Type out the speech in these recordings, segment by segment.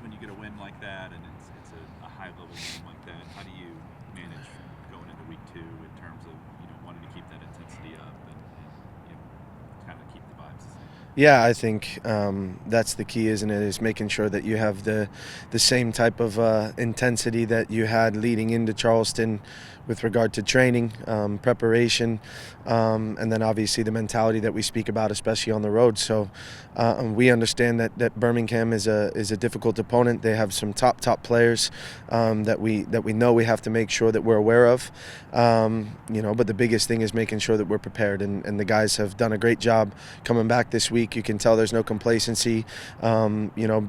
when you get a win like that and it's a high level game like that? How do you manage going into week 2 in terms of wanting to keep that intensity up and kind of keep the vibes the same? Yeah, I think that's the key, isn't it? Is making sure that you have the same type of intensity that you had leading into Charleston with regard to training, preparation, and then obviously the mentality that we speak about, especially on the road. So we understand that Birmingham is a difficult opponent. They have some top players that we know we have to make sure that we're aware of. But the biggest thing is making sure that we're prepared, and the guys have done a great job coming back this week. You can tell there's no complacency,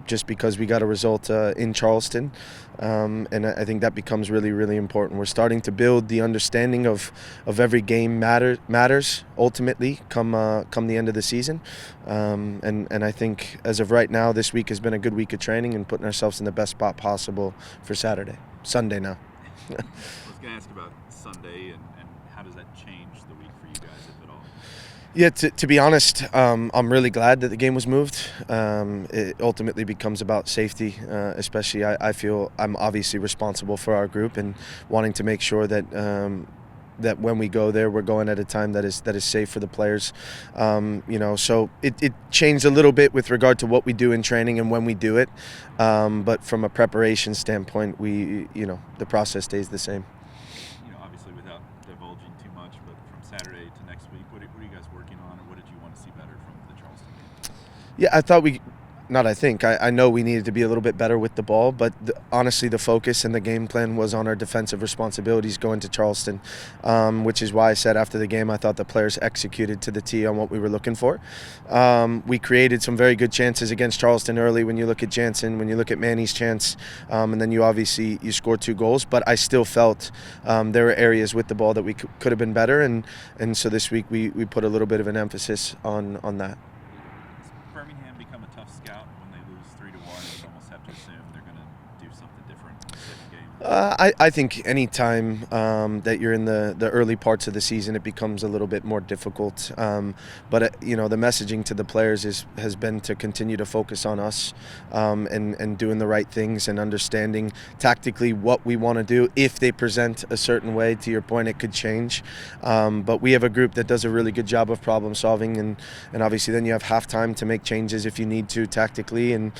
just because we got a result in Charleston. And I think that becomes really, really important. We're starting to build the understanding of every game matters ultimately come the end of the season. And I think as of right now, this week has been a good week of training and putting ourselves in the best spot possible for Sunday now. I was going to ask about Sunday and how does that change the week for you guys, if at all? Yeah, to be honest, I'm really glad that the game was moved. It ultimately becomes about safety, especially I feel I'm obviously responsible for our group and wanting to make sure that that when we go there, we're going at a time that is safe for the players. So it changed a little bit with regard to what we do in training and when we do it. But from a preparation standpoint, the process stays the same. Obviously without divulging too much, but from Saturday to next week, what are you guys working on, or what did you want to see better from the Charleston game? Yeah, I know we needed to be a little bit better with the ball, but honestly, the focus and the game plan was on our defensive responsibilities going to Charleston, which is why I said after the game I thought the players executed to the T on what we were looking for. We created some very good chances against Charleston early when you look at Jansen, when you look at Manny's chance, and then you scored 2 goals, but I still felt there were areas with the ball that we could have been better, and so this week we put a little bit of an emphasis on that. Birmingham become a tough scout when they lose 3-1? You almost have to assume they're going to do something different in the second game. I think any time that you're in the early parts of the season, it becomes a little bit more difficult. But the messaging to the players has been to continue to focus on us and doing the right things and understanding tactically what we want to do. If they present a certain way, to your point, it could change. But we have a group that does a really good job of problem solving, and obviously then you have halftime to make changes if you need to tactically. And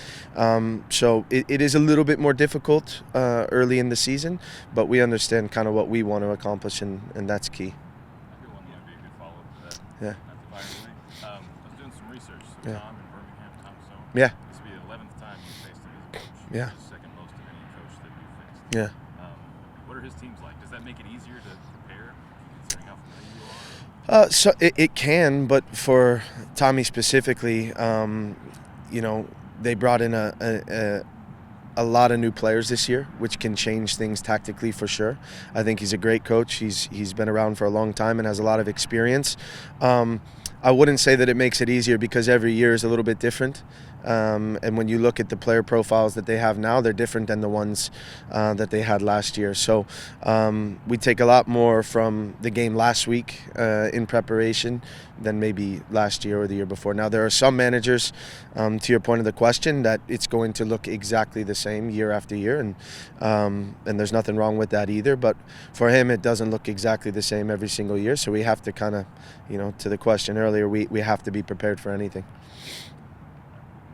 so it is a little bit more difficult early in the season, but we understand kind of what we want to accomplish, and that's key. Everyone would be a good follow-up to that. Yeah. Not to fire away. I was doing some research. So Yeah. Tom in Birmingham, Tom Stone. Yeah. This will be the 11th time you faced him as a coach. Yeah. Which is second most of any coach that you've faced. Yeah. What are his teams like? Does that make it easier to prepare, considering how familiar you So it can, but for Tommy specifically, they brought in a lot of new players this year, which can change things tactically for sure. I think he's a great coach. He's been around for a long time and has a lot of experience. I wouldn't say that it makes it easier because every year is a little bit different. And when you look at the player profiles that they have now, they're different than the ones that they had last year. So we take a lot more from the game last week in preparation than maybe last year or the year before. Now, there are some managers, to your point of the question, that it's going to look exactly the same year after year, and there's nothing wrong with that either. But for him, it doesn't look exactly the same every single year. So we have to kind of, to the question earlier, we have to be prepared for anything.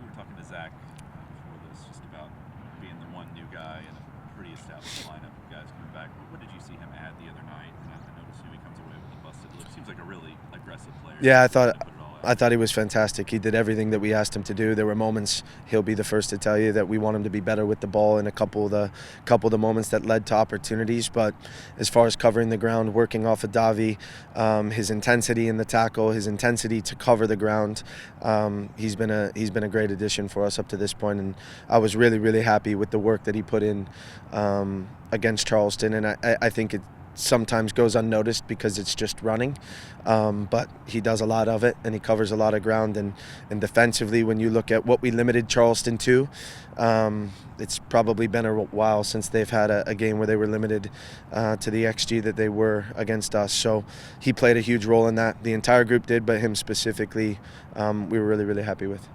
We were talking to Zach before this just about being the one new guy in a pretty established lineup of guys coming back. What did you see him add the other night? And I noticed he comes away with a busted lip. Seems like a really aggressive player. Yeah, I thought he was fantastic. He did everything that we asked him to do. There were moments, he'll be the first to tell you, that we want him to be better with the ball in a couple of the moments that led to opportunities. But as far as covering the ground, working off of Davi, his intensity in the tackle, his intensity to cover the ground, he's been a great addition for us up to this point. And I was really, really happy with the work that he put in against Charleston. And I think it sometimes goes unnoticed because it's just running, but he does a lot of it and he covers a lot of ground, and defensively, when you look at what we limited Charleston to, it's probably been a while since they've had a game where they were limited to the XG that they were against us. So he played a huge role in that. The entire group did, but him specifically, we were really, really happy with.